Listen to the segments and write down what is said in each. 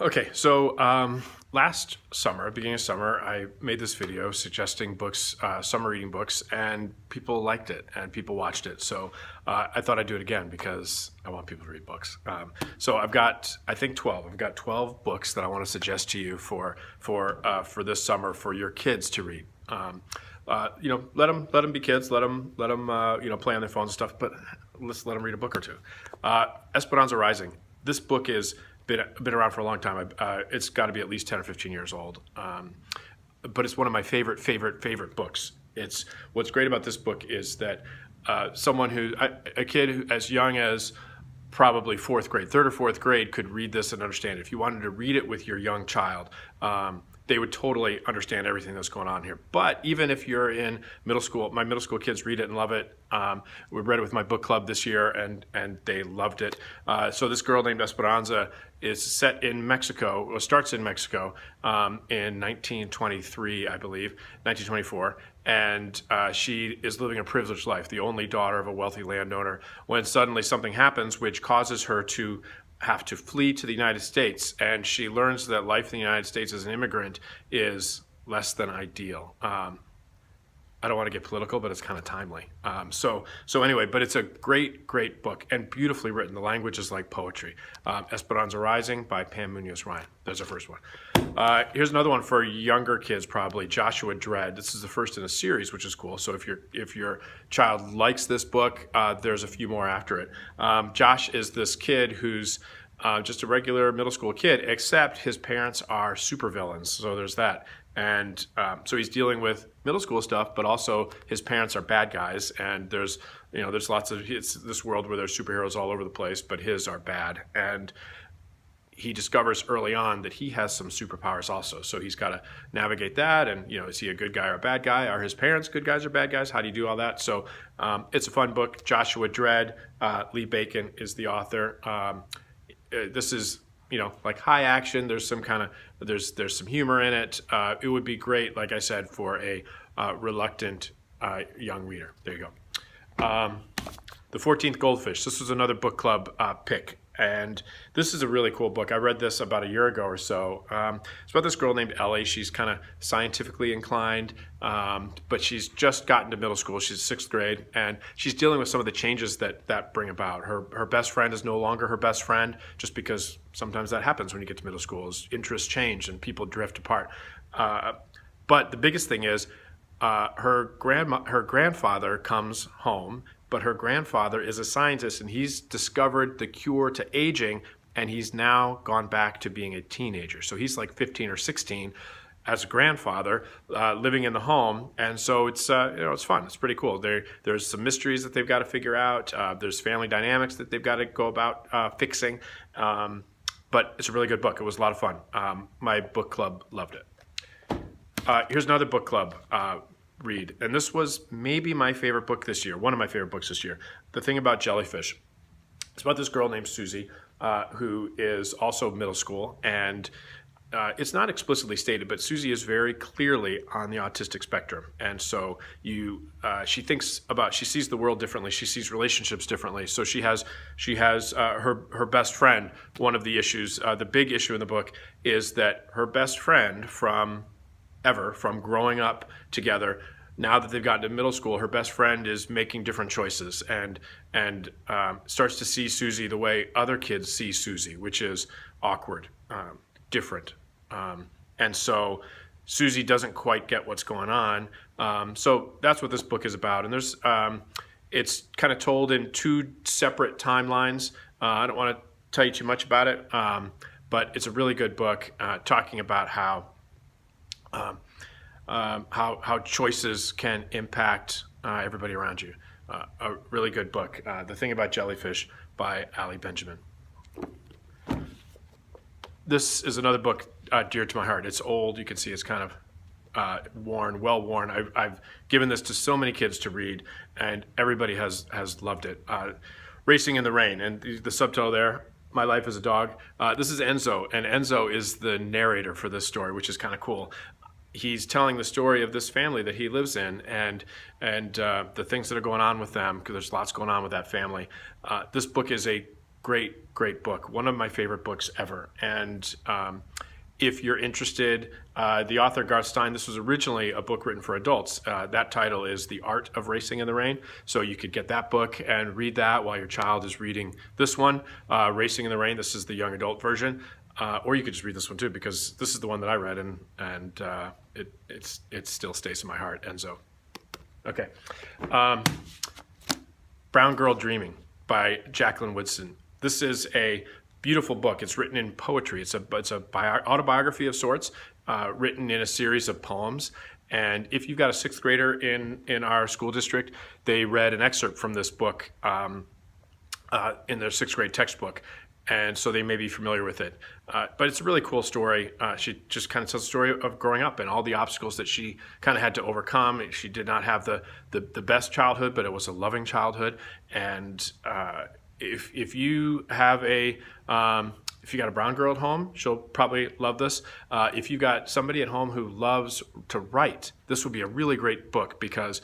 Okay, so last summer, beginning of summer, I made this video suggesting books, summer reading books, and people liked it and people watched it. So I thought I'd do it again because I want people to read books. So I've got, I think, 12. I've got 12 books that I want to suggest to you for this summer for your kids to read. Let them be kids. Let them play on their phones and stuff. But let's let them read a book or two. Esperanza Rising. This book is been around for a long time. It's got to be at least 10 or 15 years old. But it's one of my favorite books. What's great about this book is that a kid who, as young as probably third or fourth grade, could read this and understand it. If you wanted to read it with your young child, they would totally understand everything that's going on here. But even if you're in middle school, my middle school kids read it and love it. We read it with my book club this year, and they loved it. So this girl named Esperanza is set in Mexico, or starts in Mexico in 1923, I believe, 1924. And she is living a privileged life, the only daughter of a wealthy landowner, when suddenly something happens which causes her to have to flee to the United States, and she learns that life in the United States as an immigrant is less than ideal. I don't want to get political, but it's kind of timely. So anyway, but it's a great book and beautifully written. The language is like poetry. Esperanza Rising by Pam Munoz Ryan. There's our first one. Here's another one for younger kids, probably. Joshua Dred. This is the first in a series, which is cool. So if your child likes this book, there's a few more after it. Josh is this kid who's just a regular middle school kid, except his parents are supervillains. So there's that. And so he's dealing with middle school stuff, but also his parents are bad guys. And there's it's this world where there's superheroes all over the place, but his are bad. And he discovers early on that he has some superpowers also. So he's got to navigate that. And, is he a good guy or a bad guy? Are his parents good guys or bad guys? How do you do all that? So it's a fun book. Joshua Dred, Lee Bacon is the author. This is, like high action. There's some there's some humor in it. It would be great, like I said, for a reluctant young reader. There you go. The 14th Goldfish. This was another book club pick. And this is a really cool book. I read this about a year ago or so. It's about this girl named Ellie. She's kind of scientifically inclined, but she's just gotten to middle school. She's sixth grade, and she's dealing with some of the changes that bring about. Her best friend is no longer her best friend, just because sometimes that happens when you get to middle school. Interests change and people drift apart. But the biggest thing is her grandfather comes home, but her grandfather is a scientist, and he's discovered the cure to aging, and he's now gone back to being a teenager. So he's like 15 or 16 as a grandfather, living in the home, and so it's fun. It's pretty cool. There's some mysteries that they've got to figure out. There's family dynamics that they've got to go about fixing. But it's a really good book. It was a lot of fun. My book club loved it. Here's another book club read, and this was maybe my favorite book this year, one of my favorite books this year. The Thing About Jellyfish. It's about this girl named Susie who is also middle school, and it's not explicitly stated, but Susie is very clearly on the autistic spectrum, and so she sees the world differently. She sees relationships differently. So she has her best friend. One of the issues, the big issue in the book, is that her best friend from growing up together, now that they've gotten to middle school, her best friend is making different choices and starts to see Susie the way other kids see Susie, which is awkward, different. And so Susie doesn't quite get what's going on. So that's what this book is about. And it's kind of told in two separate timelines. I don't want to tell you too much about it, but it's a really good book talking about how choices can impact everybody around you. A really good book. The Thing About Jellyfish by Ali Benjamin. This is another book dear to my heart. It's old. You can see it's kind of well worn. I've given this to so many kids to read, and everybody has loved it. Racing in the Rain, and the subtitle there, My Life as a Dog. This is Enzo, and Enzo is the narrator for this story, which is kind of cool. He's telling the story of this family that he lives in, and the things that are going on with them, because there's lots going on with that family. This book is a great book. One of my favorite books ever. And if you're interested, the author Garth Stein, this was originally a book written for adults. That title is The Art of Racing in the Rain. So you could get that book and read that while your child is reading this one, Racing in the Rain. This is the young adult version. Or you could just read this one too, because this is the one that I read, and it still stays in my heart. Enzo. Okay. Brown Girl Dreaming by Jacqueline Woodson. This is a beautiful book. It's written in poetry. It's a autobiography of sorts, written in a series of poems. And if you've got a sixth grader in our school district, they read an excerpt from this book in their sixth grade textbook. And so they may be familiar with it. But it's a really cool story. She just kind of tells the story of growing up and all the obstacles that she kind of had to overcome. She did not have the best childhood, but it was a loving childhood. And if you have if you got a brown girl at home, she'll probably love this. If you got somebody at home who loves to write, this would be a really great book, because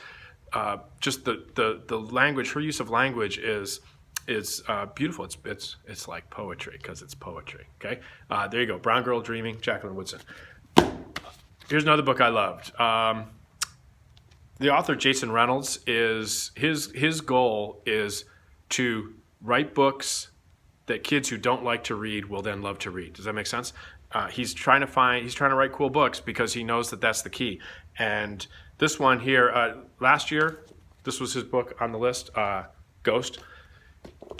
just the language, her use of language is beautiful. It's like poetry, because it's poetry. Okay, there you go. Brown Girl Dreaming, Jacqueline Woodson. Here's another book I loved. The author Jason Reynolds his goal is to write books that kids who don't like to read will then love to read. Does that make sense? He's trying to write cool books because he knows that that's the key. And this one here, last year, this was his book on the list, Ghost.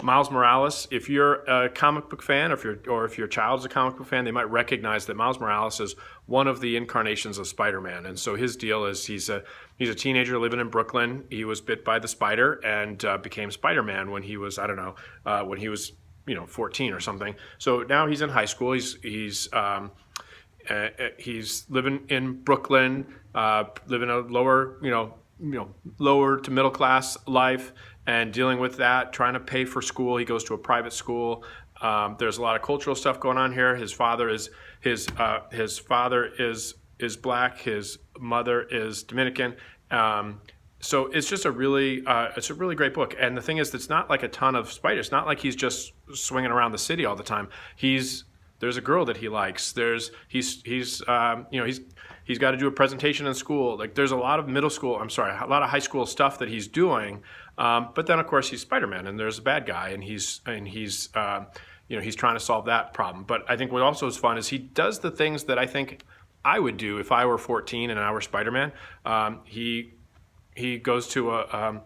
Miles Morales. If you're a comic book fan, or if your child is a comic book fan, they might recognize that Miles Morales is one of the incarnations of Spider-Man. And so his deal is he's a teenager living in Brooklyn. He was bit by the spider and became Spider-Man when he was, 14 or something. So now he's in high school. He's living in Brooklyn, living a lower to middle class life, and dealing with that, trying to pay for school. He goes to a private school. There's a lot of cultural stuff going on here. His father is black. His mother is Dominican. So it's just a really great book. And the thing is, it's not like a ton of spiders. It's not like he's just swinging around the city all the time. There's a girl that he likes. He's got to do a presentation in school. Like, there's a lot of a lot of high school stuff that he's doing. But then of course he's Spider-Man, and there's a bad guy, and he's trying to solve that problem. But I think what also is fun is he does the things that I think I would do if I were 14 and I were Spider-Man. He goes to a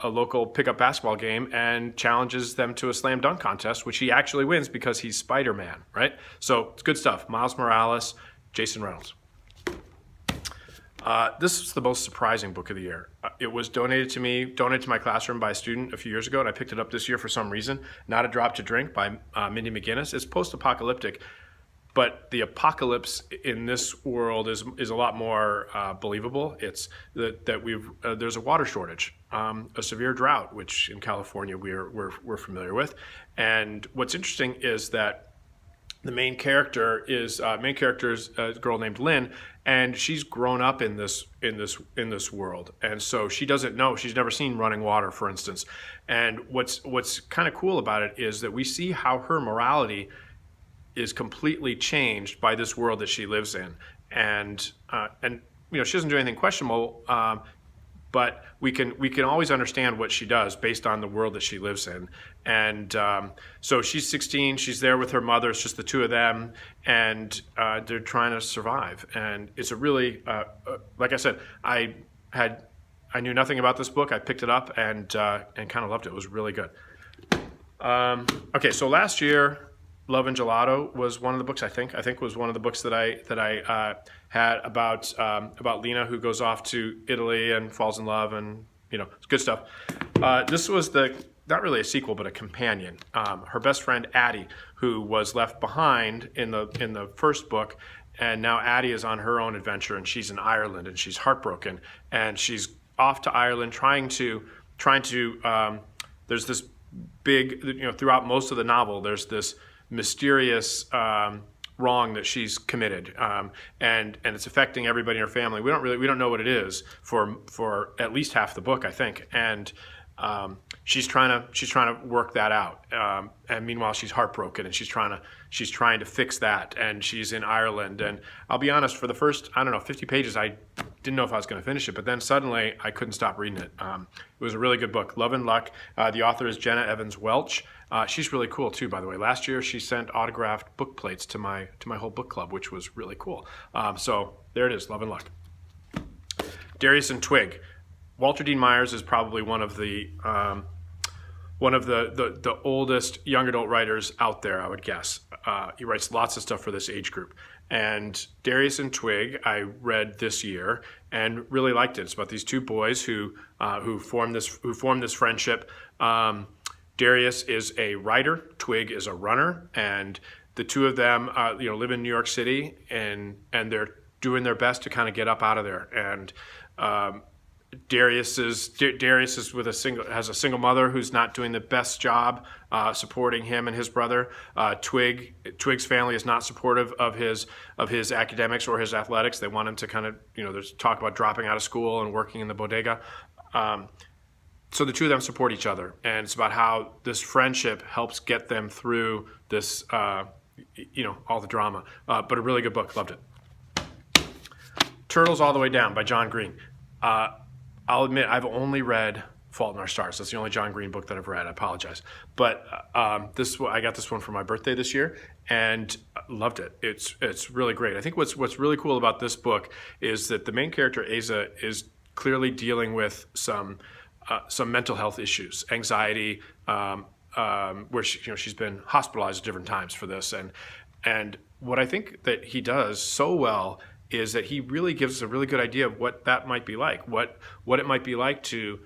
local pickup basketball game and challenges them to a slam dunk contest, which he actually wins because he's Spider-Man, right? So it's good stuff. Miles Morales, Jason Reynolds. This is the most surprising book of the year. It was donated to my classroom by a student a few years ago, and I picked it up this year for some reason. Not a Drop to Drink by Mindy McGinnis. It's post-apocalyptic, but the apocalypse in this world is a lot more believable. It's that there's a water shortage, a severe drought, which in California we're familiar with. And what's interesting is that the main character is a girl named Lynn, and she's grown up in this world, and so she doesn't know. She's never seen running water, for instance. And what's kind of cool about it is that we see how her morality is completely changed by this world that she lives in, and she doesn't do anything questionable. But we can always understand what she does based on the world that she lives in. And so she's 16, she's there with her mother, it's just the two of them, and they're trying to survive. And it's a really, like I said, I knew nothing about this book. I picked it up and kind of loved it. It was really good. Okay, so last year, Love and Gelato was one of the books, I think was one of the books that I had about Lena, who goes off to Italy and falls in love, and it's good stuff. This was not really a sequel, but a companion. Her best friend Addie, who was left behind in the first book, and now Addie is on her own adventure, and she's in Ireland, and she's heartbroken, and she's off to Ireland trying to. There's this big, throughout most of the novel, there's this mysterious wrong that she's committed, and it's affecting everybody in her family. We don't know what it is for at least half the book, I think. And she's trying to work that out, and meanwhile she's heartbroken, and she's trying to fix that, and she's in Ireland. And I'll be honest, for the first, I don't know, 50 pages, I didn't know if I was going to finish it, but then suddenly I couldn't stop reading it. It was a really good book. Love and Luck. The author is Jenna Evans Welch. She's really cool too, by the way. Last year she sent autographed book plates to my whole book club, which was really cool. So there it is, Love and Luck. Darius and Twig. Walter Dean Myers is probably one of the oldest young adult writers out there, I would guess. He writes lots of stuff for this age group. And Darius and Twig, I read this year and really liked it. It's about these two boys who form this friendship. Darius is a writer, Twig is a runner, and the two of them, live in New York City, and they're doing their best to kind of get up out of there. And Darius is has a single mother who's not doing the best job supporting him and his brother. Twig's family is not supportive of his academics or his athletics. They want him to kind of, there's talk about dropping out of school and working in the bodega. So the two of them support each other, and it's about how this friendship helps get them through this, all the drama. But a really good book. Loved it. Turtles All the Way Down by John Green. I'll admit I've only read Fault in Our Stars. That's the only John Green book that I've read. I apologize. But I got this one for my birthday this year and loved it. It's really great. I think what's really cool about this book is that the main character, Asa, is clearly dealing with some mental health issues, anxiety, where she's been hospitalized at different times for this. And what I think that he does so well is that he really gives us a really good idea of what that might be like, what it might be like to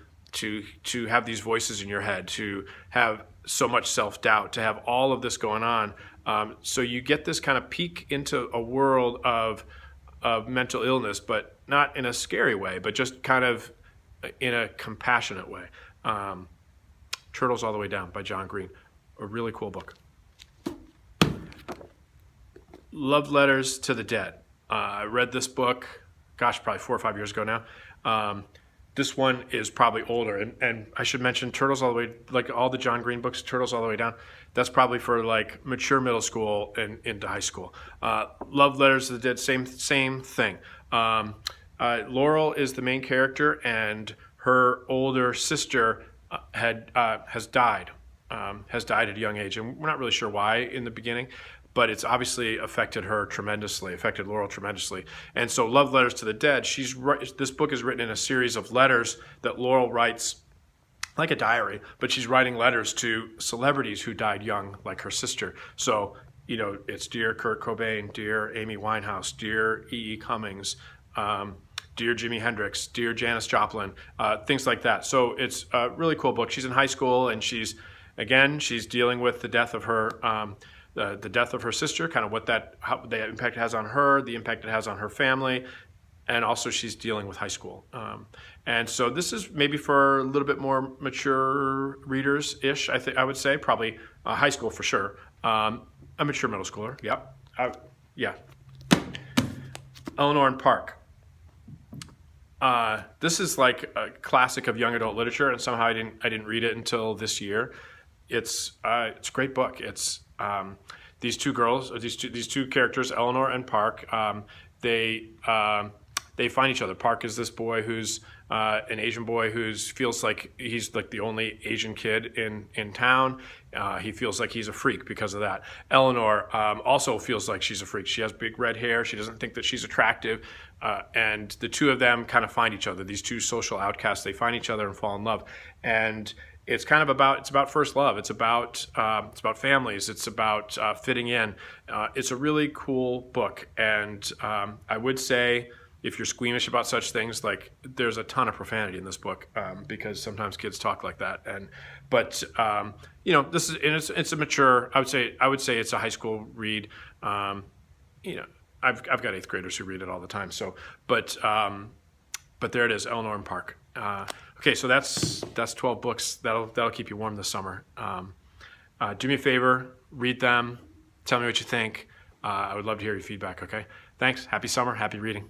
have these voices in your head, to have so much self-doubt, to have all of this going on. So you get this kind of peek into a world of mental illness, but not in a scary way, but just kind of in a compassionate way. Turtles All the Way Down by John Green, a really cool book. Love Letters to the Dead. I read this book, probably 4 or 5 years ago now. This one is probably older, and I should mention Turtles All the Way, like all the John Green books, Turtles All the Way Down, that's probably for like mature middle school and into high school. Love Letters to the Dead, same thing. Laurel is the main character, and her older sister has died at a young age, and we're not really sure why in the beginning, but it's obviously affected Laurel tremendously. And so Love Letters to the Dead, this book is written in a series of letters that Laurel writes, like a diary, but she's writing letters to celebrities who died young, like her sister. So, it's Dear Kurt Cobain, Dear Amy Winehouse, Dear E.E. Cummings, Dear Jimi Hendrix, Dear Janis Joplin, things like that. So it's a really cool book. She's in high school, and she's dealing with the death of her the death of her sister, kind of how the impact it has on her, the impact it has on her family, and also she's dealing with high school. And so this is maybe for a little bit more mature readers-ish, I would say, probably high school for sure. A mature middle schooler, yep. Yeah. Eleanor and Park. This is like a classic of young adult literature, and somehow I didn't read it until this year. It's a great book. It's these two girls, these two characters, Eleanor and Park. They find each other. Park is this boy who's an Asian boy who feels like he's like the only Asian kid in town. He feels like he's a freak because of that. Eleanor also feels like she's a freak. She has big red hair. She doesn't think that she's attractive. And the two of them kind of find each other. These two social outcasts, they find each other and fall in love. And it's about first love. It's about families. It's about fitting in. It's a really cool book. And I would say, if you're squeamish about such things, like there's a ton of profanity in this book because sometimes kids talk like that. But this is it's a mature. I would say it's a high school read. I've got 8th graders who read it all the time. So, but there it is, Eleanor and Park. Okay, so that's 12 books. That'll keep you warm this summer. Do me a favor, read them. Tell me what you think. I would love to hear your feedback. Okay, thanks. Happy summer. Happy reading.